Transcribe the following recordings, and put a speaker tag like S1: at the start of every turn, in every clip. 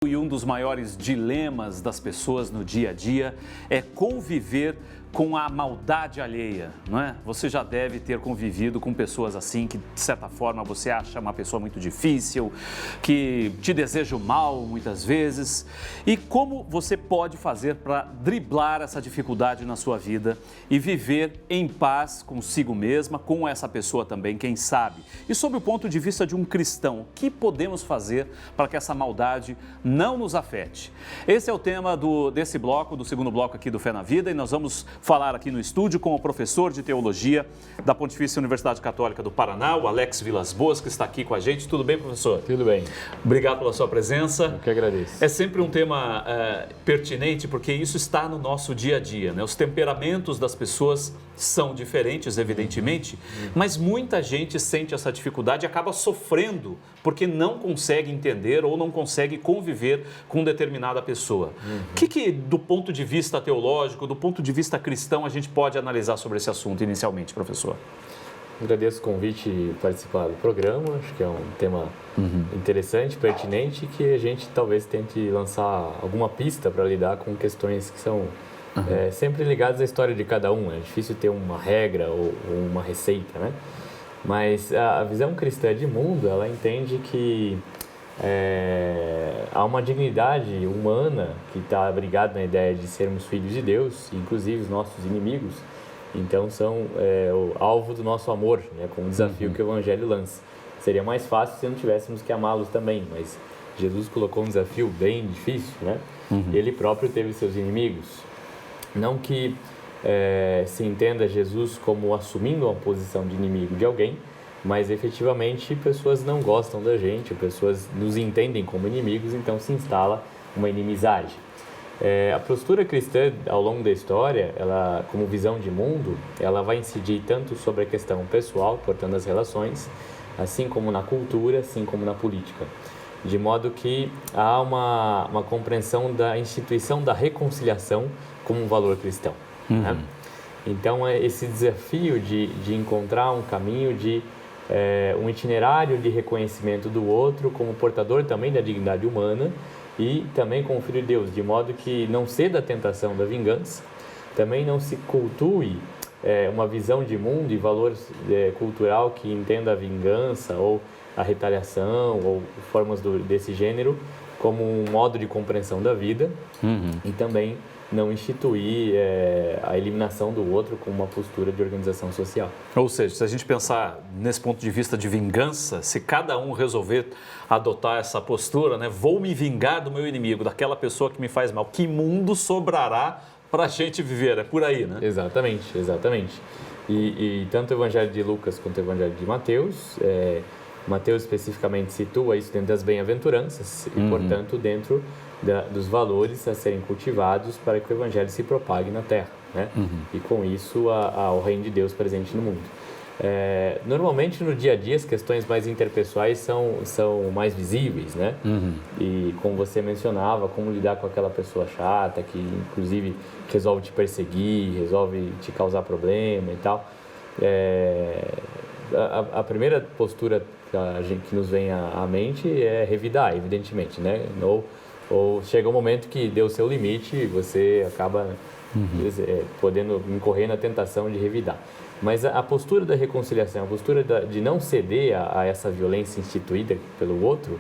S1: E um dos maiores dilemas das pessoas no dia a dia é conviver com a maldade alheia, não é? Você já deve ter convivido com pessoas assim que, de certa forma, você acha uma pessoa muito difícil, que te deseja o mal muitas vezes. E como você pode fazer para driblar essa dificuldade na sua vida e viver em paz consigo mesma, com essa pessoa também, quem sabe? E sob o ponto de vista de um cristão, o que podemos fazer para que essa maldade não nos afete? Esse é o tema desse bloco, do segundo bloco aqui do Fé na Vida, e nós vamos falar aqui no estúdio com o professor de Teologia da Pontifícia Universidade Católica do Paraná, o Alex Vilas Boas, que está aqui com a gente. Tudo bem, professor?
S2: Tudo bem.
S1: Obrigado pela sua presença.
S2: Eu que agradeço.
S1: É sempre um tema pertinente, porque isso está no nosso dia a dia, né? Os temperamentos das pessoas são diferentes, evidentemente, mas muita gente sente essa dificuldade e acaba sofrendo porque não consegue entender ou não consegue conviver com determinada pessoa. O que, do ponto de vista teológico, do ponto de vista cristão, a gente pode analisar sobre esse assunto inicialmente, professor?
S2: Agradeço o convite de participar do programa. Acho que é um tema interessante, pertinente, que a gente talvez tente lançar alguma pista para lidar com questões que são sempre ligadas à história de cada um. É difícil ter uma regra ou uma receita, né? Mas a visão cristã de mundo, ela entende que há uma dignidade humana que está abrigada na ideia de sermos filhos de Deus, inclusive os nossos inimigos. Então são o alvo do nosso amor, né, com o desafio que o Evangelho lança. Seria mais fácil se não tivéssemos que amá-los também, mas Jesus colocou um desafio bem difícil, né? Ele próprio teve seus inimigos. Não que se entenda Jesus como assumindo uma posição de inimigo de alguém, mas efetivamente pessoas não gostam da gente, pessoas nos entendem como inimigos, então se instala uma inimizade. A postura cristã ao longo da história, ela, como visão de mundo, ela vai incidir tanto sobre a questão pessoal, portanto as relações, assim como na cultura, assim como na política. De modo que há uma compreensão da instituição da reconciliação como um valor cristão. Né? Então, esse desafio de encontrar um caminho um itinerário de reconhecimento do outro como portador também da dignidade humana e também como filho de Deus, de modo que não ceda à tentação da vingança, também não se cultue uma visão de mundo e valor cultural que entenda a vingança ou a retaliação ou formas desse gênero como um modo de compreensão da vida e também não instituir a eliminação do outro como uma postura de organização social.
S1: Ou seja, se a gente pensar nesse ponto de vista de vingança, se cada um resolver adotar essa postura, né, vou me vingar do meu inimigo, daquela pessoa que me faz mal, que mundo sobrará para a gente viver? É por aí, né?
S2: Exatamente, exatamente. E tanto o Evangelho de Lucas quanto o Evangelho de Mateus, Mateus especificamente situa isso dentro das bem-aventuranças e, portanto, dentro dos valores a serem cultivados para que o Evangelho se propague na Terra, né? E com isso o reino de Deus presente no mundo. Normalmente no dia a dia as questões mais interpessoais são mais visíveis, né? E como você mencionava, como lidar com aquela pessoa chata que inclusive resolve te perseguir, resolve te causar problema e tal. A primeira postura que nos vem à mente é revidar, evidentemente, né? Ou chega um momento que deu o seu limite e você acaba podendo incorrer na tentação de revidar. Mas a postura da reconciliação, a postura de não ceder a essa violência instituída pelo outro,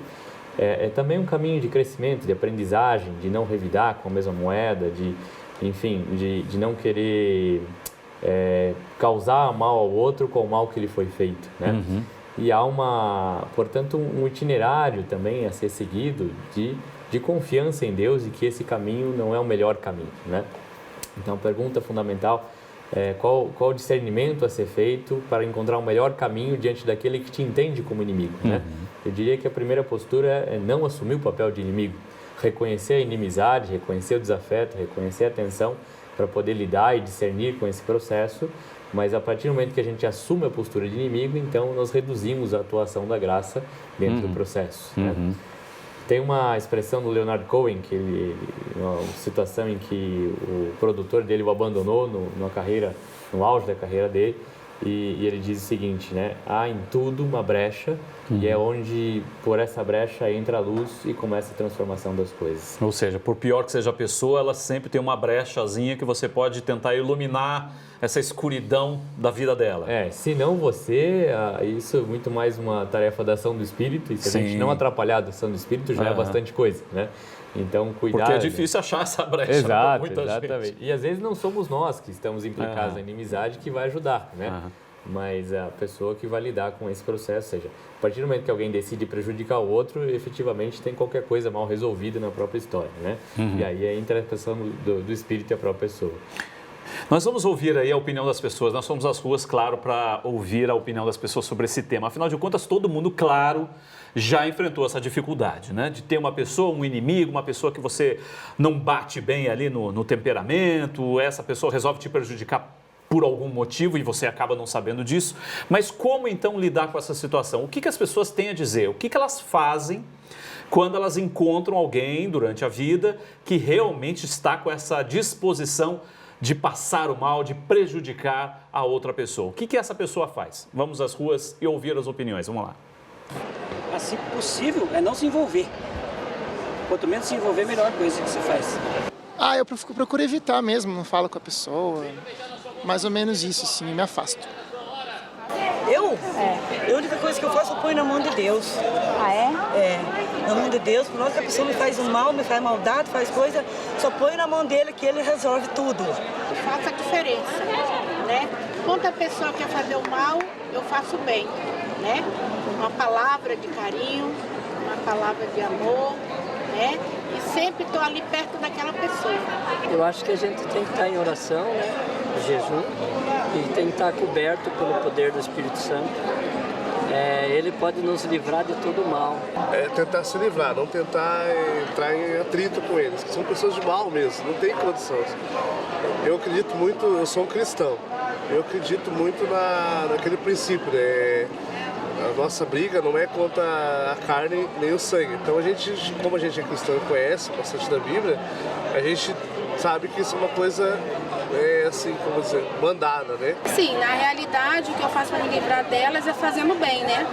S2: é também um caminho de crescimento, de aprendizagem, de não revidar com a mesma moeda, de não querer causar mal ao outro com o mal que lhe foi feito, né? E há portanto, um itinerário também a ser seguido de confiança em Deus e que esse caminho não é o melhor caminho, né? Então, a pergunta fundamental é qual o discernimento a ser feito para encontrar o melhor caminho diante daquele que te entende como inimigo, né? Eu diria que a primeira postura é não assumir o papel de inimigo, reconhecer a inimizade, reconhecer o desafeto, reconhecer a tensão para poder lidar e discernir com esse processo, mas a partir do momento que a gente assume a postura de inimigo, então nós reduzimos a atuação da graça dentro do processo, né? Tem uma expressão do Leonard Cohen, uma situação em que o produtor dele o abandonou no auge da carreira dele, e ele diz o seguinte, né? Há em tudo uma brecha e é onde, por essa brecha, entra a luz e começa a transformação das coisas.
S1: Ou seja, por pior que seja a pessoa, ela sempre tem uma brechazinha que você pode tentar iluminar essa escuridão da vida dela.
S2: Se não você, isso é muito mais uma tarefa da ação do Espírito, e se a gente não atrapalhar a ação do Espírito, já é bastante coisa, né? Então, cuidar...
S1: Porque é difícil achar essa brecha.
S2: Exato,
S1: muita
S2: exatamente.
S1: Gente.
S2: E às vezes não somos nós que estamos implicados na inimizade que vai ajudar, né? Mas a pessoa que vai lidar com esse processo, ou seja, a partir do momento que alguém decide prejudicar o outro, efetivamente tem qualquer coisa mal resolvida na própria história, né? E aí é a interpretação do Espírito e a própria pessoa.
S1: Nós vamos ouvir aí a opinião das pessoas, nós fomos às ruas, claro, para ouvir a opinião das pessoas sobre esse tema. Afinal de contas, todo mundo, claro, já enfrentou essa dificuldade, né? De ter uma pessoa, um inimigo, uma pessoa que você não bate bem ali no temperamento, essa pessoa resolve te prejudicar por algum motivo e você acaba não sabendo disso. Mas como então lidar com essa situação? O que as pessoas têm a dizer? O que elas fazem quando elas encontram alguém durante a vida que realmente está com essa disposição de passar o mal, de prejudicar a outra pessoa? O que essa pessoa faz? Vamos às ruas e ouvir as opiniões. Vamos lá.
S3: Assim possível é não se envolver. Quanto menos se envolver, melhor a coisa que se faz.
S4: Eu procuro evitar mesmo, não falo com a pessoa. Mais ou menos isso, sim, me afasto.
S5: A única coisa que eu faço, eu ponho na mão de Deus.
S6: Ah, é?
S5: Na mão de Deus, por mais que a pessoa me faz o mal, me faz maldade, faz coisa, só ponho na mão dele que ele resolve tudo.
S6: Faço a diferença, né? Quando a pessoa quer fazer o mal, eu faço o bem, né? Uma palavra de carinho, uma palavra de amor, né? E sempre estou ali perto daquela pessoa.
S7: Eu acho que a gente tem que estar em oração, né? Jejum, e tem que estar coberto pelo poder do Espírito Santo. Ele pode nos livrar de todo o mal.
S8: Tentar se livrar, não tentar entrar em atrito com eles, que são pessoas de mal mesmo, não tem condição. Eu acredito muito, eu sou um cristão, eu acredito muito naquele princípio, né? A nossa briga não é contra a carne nem o sangue. Então como a gente é cristão e conhece bastante da Bíblia, a gente sabe que isso é uma coisa, assim, como dizer, mandada, né?
S6: Sim, na realidade, o que eu faço para me livrar delas é fazendo bem, né?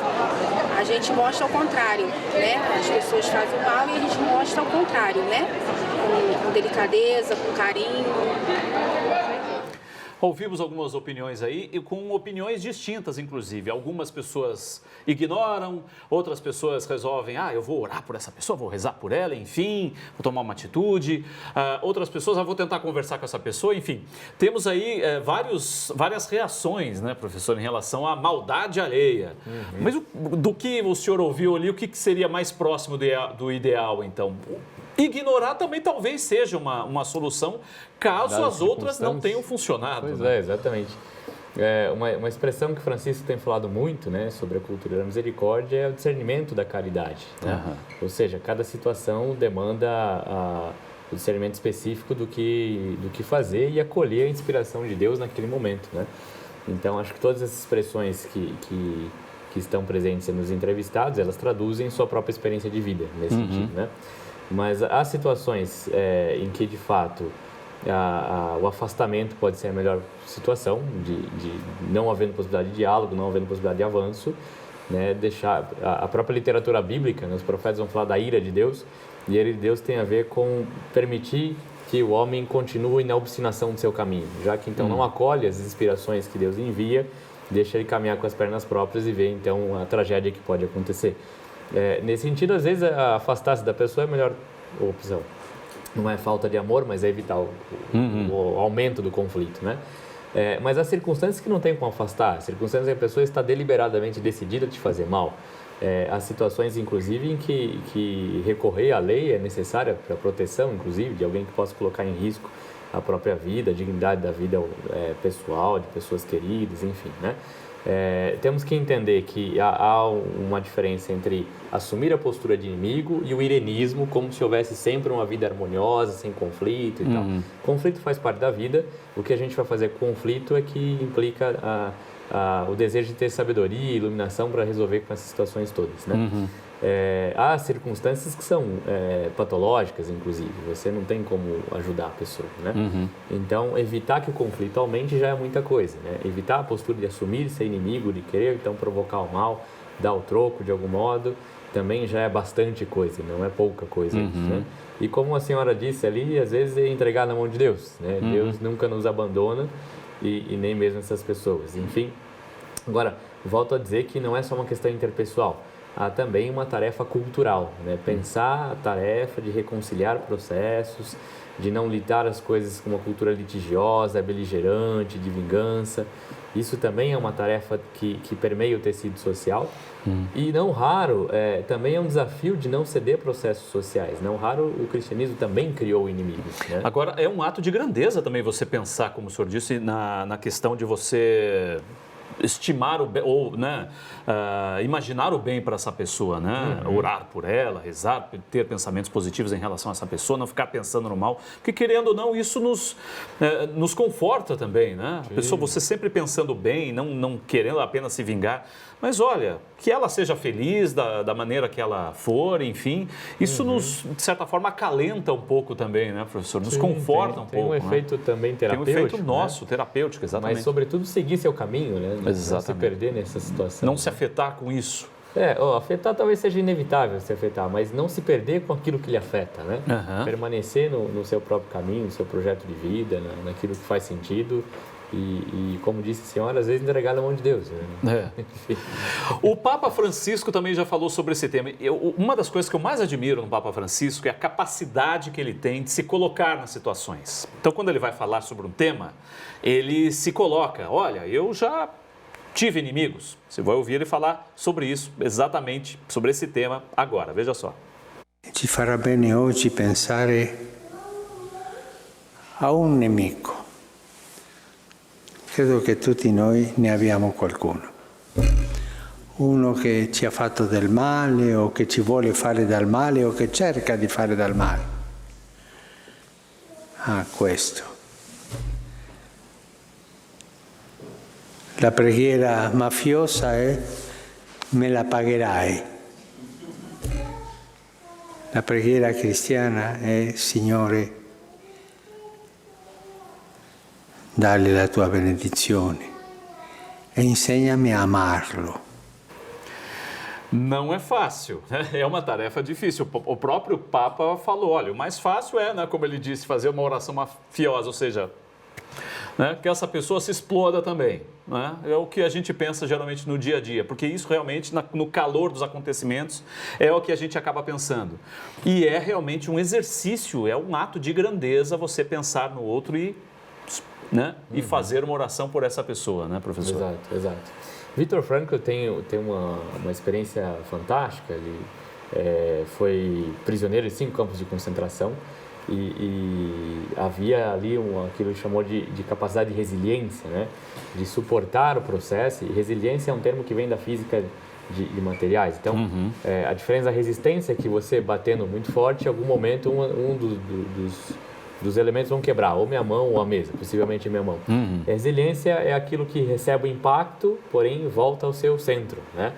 S6: A gente mostra ao contrário, né? As pessoas fazem o mal e a gente mostra ao contrário, né? Com delicadeza, com carinho.
S1: Ouvimos algumas opiniões aí e com opiniões distintas, inclusive. Algumas pessoas ignoram, outras pessoas resolvem, eu vou orar por essa pessoa, vou rezar por ela, enfim, vou tomar uma atitude. Outras pessoas, vou tentar conversar com essa pessoa, enfim. Temos aí várias reações, né, professor, em relação à maldade alheia. Mas do que o senhor ouviu ali, o que seria mais próximo do ideal, então? Ignorar também talvez seja uma solução, caso as outras não tenham funcionado.
S2: Pois
S1: né?
S2: Exatamente. Uma expressão que Francisco tem falado muito, né, sobre a cultura da misericórdia é o discernimento da caridade. Né? Ou seja, cada situação demanda o discernimento específico do que fazer e acolher a inspiração de Deus naquele momento. Né? Então, acho que todas essas expressões que estão presentes nos entrevistados, elas traduzem sua própria experiência de vida, nesse sentido, né? Mas há situações em que, de fato, o afastamento pode ser a melhor situação, de não havendo possibilidade de diálogo, não havendo possibilidade de avanço, né? Deixar a própria literatura bíblica, né? Os profetas vão falar da ira de Deus, e a ira de Deus tem a ver com permitir que o homem continue na obstinação do seu caminho, já que então não acolhe as inspirações que Deus envia, deixa ele caminhar com as pernas próprias e ver então a tragédia que pode acontecer. Nesse sentido, às vezes, afastar-se da pessoa é a melhor opção. Não é falta de amor, mas é evitar o aumento do conflito, né? Mas há circunstâncias que não tem como afastar, circunstâncias em que a pessoa está deliberadamente decidida a te fazer mal. Há situações, inclusive, em que recorrer à lei é necessária para a proteção, inclusive, de alguém que possa colocar em risco a própria vida, a dignidade da vida pessoal, de pessoas queridas, enfim, né? Temos que entender que há uma diferença entre assumir a postura de inimigo e o irenismo, como se houvesse sempre uma vida harmoniosa, sem conflito e tal. Conflito faz parte da vida. O que a gente vai fazer com conflito é que implica o desejo de ter sabedoria e iluminação para resolver com essas situações todas, né? Há circunstâncias que são patológicas, inclusive. Você não tem como ajudar a pessoa, né? Então, evitar que o conflito aumente já é muita coisa, né? Evitar a postura de assumir, ser inimigo, de querer, então, provocar o mal, dar o troco de algum modo, também já é bastante coisa, não é pouca coisa isso, né? E como a senhora disse ali, às vezes é entregar na mão de Deus, né? Deus nunca nos abandona e nem mesmo essas pessoas, enfim. Agora, volto a dizer que não é só uma questão interpessoal, há também uma tarefa cultural, né? Pensar a tarefa de reconciliar processos, de não lidar as coisas com uma cultura litigiosa, beligerante, de vingança. Isso também é uma tarefa que permeia o tecido social. E não raro, também é um desafio de não ceder a processos sociais. Não raro, o cristianismo também criou inimigos, né?
S1: Agora, é um ato de grandeza também você pensar, como o senhor disse, na questão de você estimar o bem, ou, né, imaginar o bem para essa pessoa, né? Orar por ela, rezar, ter pensamentos positivos em relação a essa pessoa, não ficar pensando no mal, porque querendo ou não, isso nos conforta também, né? A pessoa, você sempre pensando bem, não querendo apenas se vingar, mas olha, que ela seja feliz da maneira que ela for, enfim, isso nos, de certa forma, acalenta um pouco também, né, professor? Nos conforta um pouco.
S2: Tem um efeito também terapêutico.
S1: Tem um efeito nosso, terapêutico, exatamente.
S2: Mas, sobretudo, seguir seu caminho, né? Não se perder nessa situação.
S1: Não se afetar com isso.
S2: Afetar talvez seja inevitável se afetar, mas não se perder com aquilo que lhe afeta, né? Permanecer no seu próprio caminho, no seu projeto de vida, naquilo que faz sentido. E como disse a senhora, às vezes entregar na mão de Deus, né?
S1: O Papa Francisco também já falou sobre esse tema. Uma das coisas que eu mais admiro no Papa Francisco é a capacidade que ele tem de se colocar nas situações. Então, quando ele vai falar sobre um tema, ele se coloca, olha, eu já tive inimigos. Você vai ouvir ele falar sobre isso, exatamente sobre esse tema agora. Veja só.
S9: Ci farà bene oggi pensare a un nemico. Credo che tutti noi ne abbiamo qualcuno. Uno che ci ha fatto del male o che ci vuole fare del male o che cerca di fare del male. Questo. La preghiera mafiosa è me la pagherai. La preghiera cristiana è Signore, dale la tua benedizione e insegnami a amarlo.
S1: Não é fácil, né? É uma tarefa difícil. O próprio Papa falou, olha, o mais fácil é, né, como ele disse, fazer uma oração mafiosa, ou seja, né, que essa pessoa se exploda também, né? É o que a gente pensa geralmente no dia a dia, porque isso realmente, no calor dos acontecimentos, é o que a gente acaba pensando. E é realmente um exercício, é um ato de grandeza você pensar no outro e fazer uma oração por essa pessoa, né, professor?
S2: Exato. Viktor Frankl tem uma experiência fantástica. Ele foi prisioneiro em 5 campos de concentração e havia ali aquilo que chamou de capacidade de resiliência, né? De suportar o processo. E resiliência é um termo que vem da física de materiais. Então, a diferença da resistência é que você batendo muito forte, em algum momento dos elementos vão quebrar, ou minha mão ou a mesa, possivelmente a minha mão. A resiliência é aquilo que recebe o impacto, porém volta ao seu centro, né?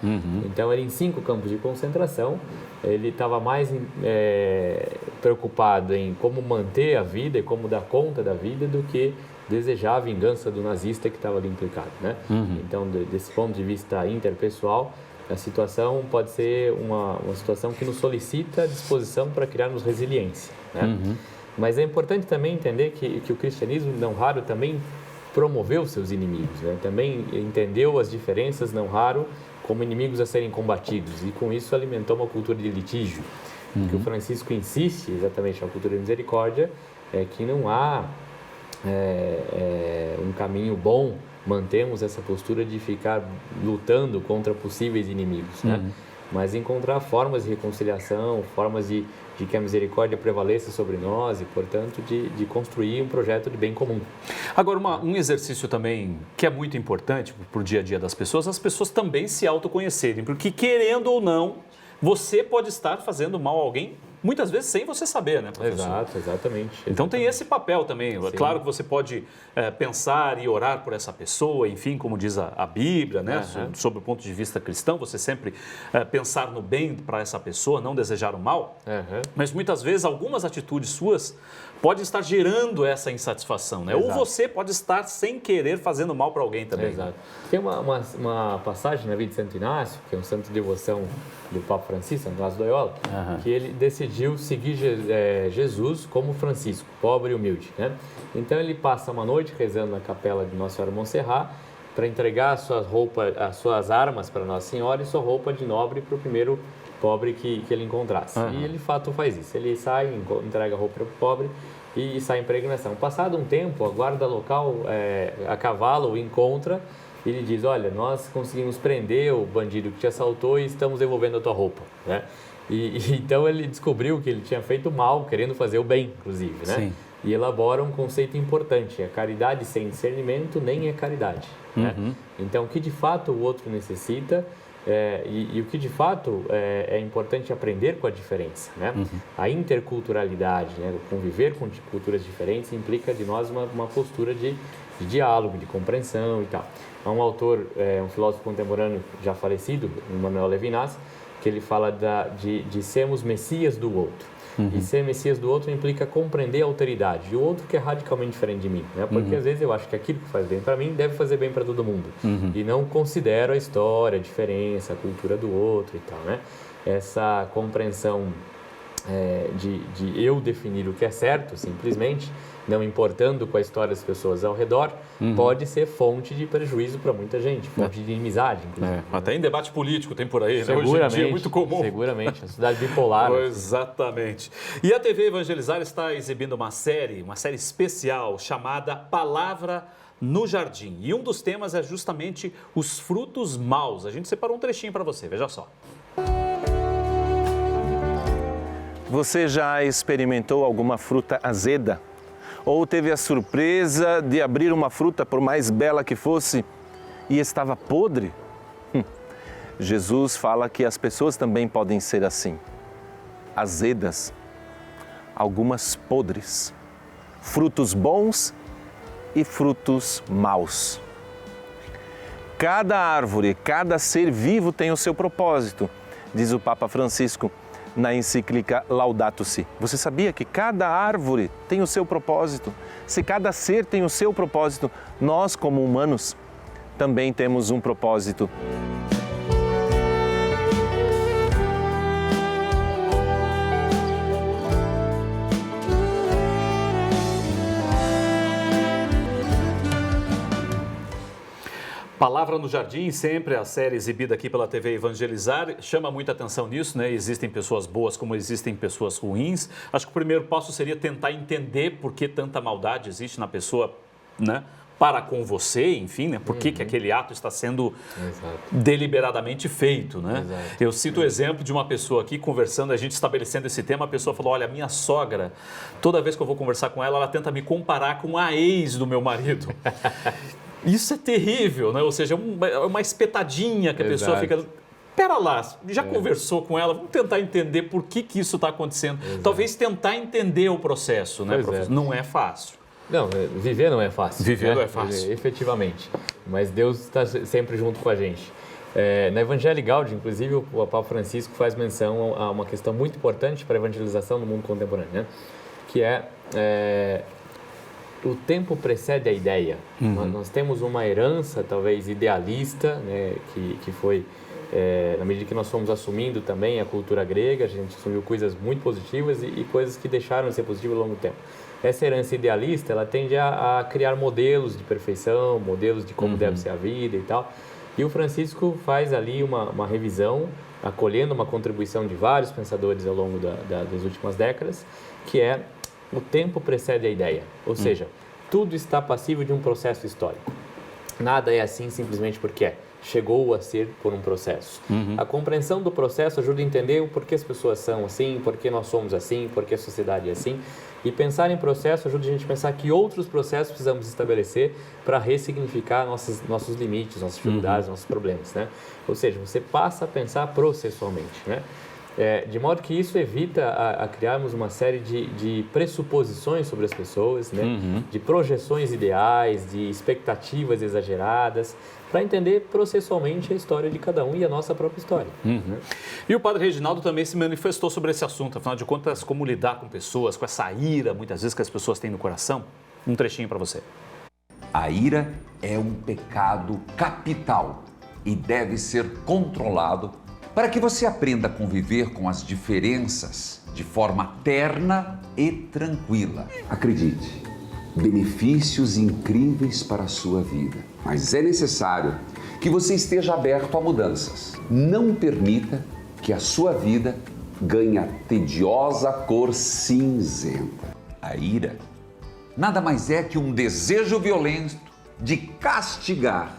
S2: Então, ele em 5 campos de concentração, ele estava mais preocupado em como manter a vida e como dar conta da vida do que desejar a vingança do nazista que estava ali implicado, né? Então, desse ponto de vista interpessoal, a situação pode ser uma situação que nos solicita disposição para criarmos resiliência, né? Mas é importante também entender que o cristianismo, não raro, também promoveu seus inimigos, né? Também entendeu as diferenças, não raro, como inimigos a serem combatidos. E com isso alimentou uma cultura de litígio. O que o Francisco insiste exatamente na cultura de misericórdia é que não há um caminho bom, mantemos essa postura de ficar lutando contra possíveis inimigos, né? Mas encontrar formas de reconciliação, formas de que a misericórdia prevaleça sobre nós e, portanto, de construir um projeto de bem comum.
S1: Agora, um exercício também que é muito importante para o dia a dia das pessoas, as pessoas também se autoconhecerem, porque querendo ou não, você pode estar fazendo mal a alguém muitas vezes sem você saber, né, professor?
S2: Exato, exatamente.
S1: Então tem esse papel também.
S2: Sim.
S1: Claro que você pode pensar e orar por essa pessoa, enfim, como diz a Bíblia, né? Sob o ponto de vista cristão, você sempre pensar no bem para essa pessoa, não desejar o mal. Mas muitas vezes algumas atitudes suas podem estar gerando essa insatisfação, né? Ou você pode estar sem querer fazendo mal para alguém também.
S2: Exato. Tem uma passagem na vida de Santo Inácio, que é um santo de devoção do Papa Francisco, Santo Inácio de Loyola, que ele decidiu seguir Jesus como Francisco, pobre e humilde, né? Então ele passa uma noite rezando na capela de Nossa Senhora Montserrat para entregar as suas armas para Nossa Senhora e sua roupa de nobre para o primeiro pobre que ele encontrasse. E ele de fato faz isso. Ele sai, entrega a roupa para o pobre e sai em peregrinação. Passado um tempo, a guarda local a cavalo o encontra e lhe diz: olha, nós conseguimos prender o bandido que te assaltou e estamos devolvendo a tua roupa, né? E então ele descobriu que ele tinha feito mal, querendo fazer o bem, inclusive, né? Sim. E elabora um conceito importante: a caridade sem discernimento nem é caridade, né? Então, o que de fato o outro necessita e o que de fato é importante aprender com a diferença, né? A interculturalidade, né? O conviver com culturas diferentes implica de nós uma postura de diálogo, de compreensão e tal. Há um autor, um filósofo contemporâneo já falecido, Emmanuel Levinas, que ele fala de sermos messias do outro. E ser messias do outro implica compreender a alteridade. E o outro que é radicalmente diferente de mim, né? Porque às vezes eu acho que aquilo que faz bem para mim deve fazer bem para todo mundo. E não considero a história, a diferença, a cultura do outro e tal, né? Essa compreensão de eu definir o que é certo, simplesmente, não importando com a história das pessoas ao redor, pode ser fonte de prejuízo para muita gente, fonte de inimizade, inclusive.
S1: Até em debate político tem por aí, né?
S2: Seguramente,
S1: hoje em dia é muito comum.
S2: Seguramente, a sociedade bipolar.
S1: Exatamente. E a TV Evangelizar está exibindo uma série especial chamada Palavra no Jardim. E um dos temas é justamente os frutos maus. A gente separou um trechinho para você, veja só.
S10: Você já experimentou alguma fruta azeda? Ou teve a surpresa de abrir uma fruta, por mais bela que fosse, e estava podre? Jesus fala que as pessoas também podem ser assim, azedas, algumas podres, frutos bons e frutos maus. Cada árvore, cada ser vivo tem o seu propósito, diz o Papa Francisco na encíclica Laudato Si. Você sabia que cada árvore tem o seu propósito? Se cada ser tem o seu propósito, nós, como humanos, também temos um propósito.
S1: Palavra no Jardim, sempre a série exibida aqui pela TV Evangelizar, chama muita atenção nisso, né? Existem pessoas boas como existem pessoas ruins. Acho que o primeiro passo seria tentar entender por que tanta maldade existe na pessoa, né? Para com você, enfim, né? Por que aquele ato está sendo deliberadamente feito, né? Eu cito o exemplo de uma pessoa aqui conversando, a gente estabelecendo esse tema, a pessoa falou: olha, minha sogra, toda vez que eu vou conversar com ela tenta me comparar com a ex do meu marido. Isso é terrível, né? Ou seja, uma espetadinha que a pessoa fica... Pera lá, já conversou com ela, vamos tentar entender por que isso está acontecendo. Talvez tentar entender o processo, né, professor? Não é fácil.
S2: Não, viver não é fácil.
S1: Viver não é fácil.
S2: Efetivamente. Mas Deus está sempre junto com a gente. Na Evangelii Gaudium, inclusive, o Papa Francisco faz menção a uma questão muito importante para a evangelização no mundo contemporâneo, né? Que o tempo precede a ideia. Nós temos uma herança, talvez, idealista, né, que foi, na medida que nós fomos assumindo também a cultura grega, a gente assumiu coisas muito positivas e coisas que deixaram de ser positivas ao longo do tempo. Essa herança idealista, ela tende a criar modelos de perfeição, modelos de como deve ser a vida e tal. E o Francisco faz ali uma revisão, acolhendo uma contribuição de vários pensadores ao longo das últimas décadas, que é: o tempo precede a ideia, ou seja, tudo está passível de um processo histórico. Nada é assim simplesmente porque chegou a ser por um processo. A compreensão do processo ajuda a entender o porquê as pessoas são assim, porquê nós somos assim, porquê a sociedade é assim. E pensar em processo ajuda a gente a pensar que outros processos precisamos estabelecer para ressignificar nossos limites, nossas dificuldades, nossos problemas, né? Ou seja, você passa a pensar processualmente, né? De modo que isso evita a criarmos uma série de pressuposições sobre as pessoas, né? De projeções ideais, de expectativas exageradas, para entender processualmente a história de cada um e a nossa própria história.
S1: E o padre Reginaldo também se manifestou sobre esse assunto, afinal de contas, como lidar com pessoas, com essa ira, muitas vezes, que as pessoas têm no coração. Um trechinho para você.
S11: A ira é um pecado capital e deve ser controlado para que você aprenda a conviver com as diferenças de forma terna e tranquila. Acredite, benefícios incríveis para a sua vida, mas é necessário que você esteja aberto a mudanças. Não permita que a sua vida ganhe a tediosa cor cinzenta. A ira nada mais é que um desejo violento de castigar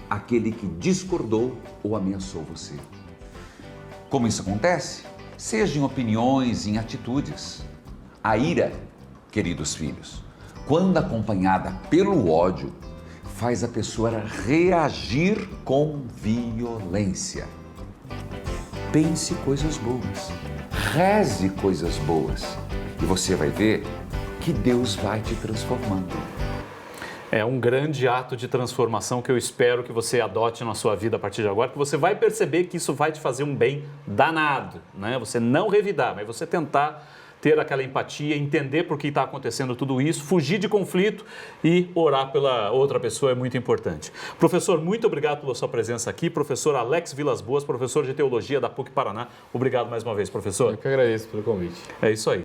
S11: aquele que discordou ou ameaçou você. Como isso acontece? Seja em opiniões, em atitudes. A ira, queridos filhos, quando acompanhada pelo ódio, faz a pessoa reagir com violência. Pense coisas boas, reze coisas boas e você vai ver que Deus vai te transformando.
S1: É um grande ato de transformação que eu espero que você adote na sua vida a partir de agora, que você vai perceber que isso vai te fazer um bem danado, né? Você não revidar, mas você tentar ter aquela empatia, entender por que está acontecendo tudo isso, fugir de conflito e orar pela outra pessoa é muito importante. Professor, muito obrigado pela sua presença aqui. Professor Alex Vilas Boas, professor de Teologia da PUC Paraná. Obrigado mais uma vez, professor.
S2: Eu que agradeço pelo convite.
S1: É isso aí.